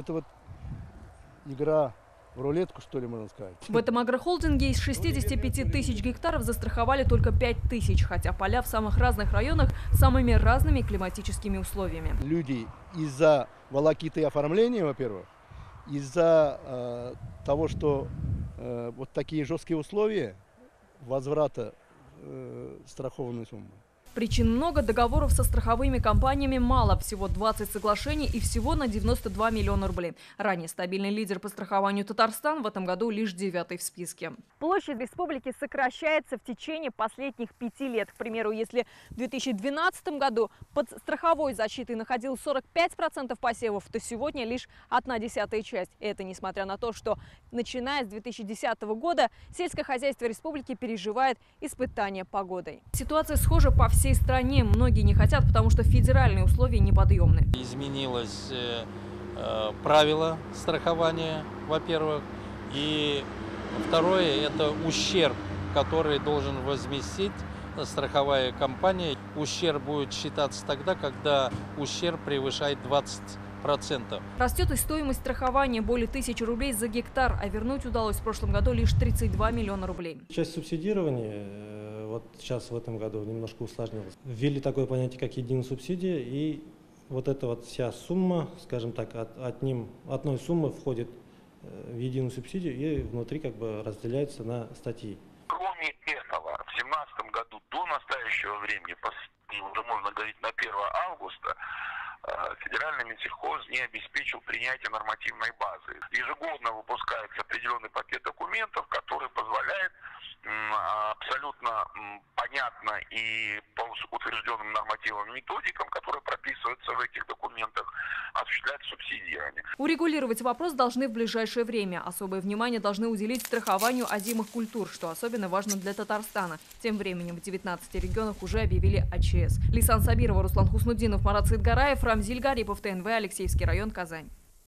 это вот игра в рулетку, что ли, можно сказать. В этом агрохолдинге из 65 тысяч гектаров застраховали только 5 тысяч, хотя поля в самых разных районах с самыми разными климатическими условиями. Люди из-за волокиты оформления, во-первых, из-за того, что вот такие жесткие условия возврата страхованной суммы. Причин много, договоров со страховыми компаниями мало. Всего 20 соглашений и всего на 92 миллиона рублей. Ранее стабильный лидер по страхованию Татарстан в этом году лишь 9-й в списке. Площадь республики сокращается в течение последних 5 лет. К примеру, если в 2012 году под страховой защитой находилось 45% посевов, то сегодня лишь 1/10 часть. Это несмотря на то, что начиная с 2010 года сельское хозяйство республики переживает испытания погодой. Ситуация схожа по всей стране. Многие не хотят, потому что федеральные условия неподъемны. Изменилось правило страхования, во-первых. И второе – это ущерб, который должен возместить страховая компания. Ущерб будет считаться тогда, когда ущерб превышает 20%. Растет и стоимость страхования более 1000 рублей за гектар, а вернуть удалось в прошлом году лишь 32 миллиона рублей. Часть субсидирования вот сейчас в этом году немножко усложнилась. Ввели такое понятие, как единая субсидия, и вот эта вот вся сумма, скажем так, одной суммы входит в единую субсидию и внутри как бы разделяется на статьи. Кроме этого, в 2017 году до настоящего времени, уже можно говорить на 1 августа, Федеральный Минсельхоз не обеспечил принятие нормативной базы. Ежегодно выпускается определенный пакет документов, который позволяет абсолютно понятно и по утвержденным нормативам методикам, которые прописываются в этих документах, осуществлять субсидирование. Урегулировать вопрос должны в ближайшее время. Особое внимание должны уделить страхованию озимых культур, что особенно важно для Татарстана. Тем временем в 19 регионах уже объявили АЧС. Лейсан Сабирова, Руслан Хуснудинов, Марат Саидгараев, Рамзиль Гарипов, ТНВ, Алексеевский район, Казань.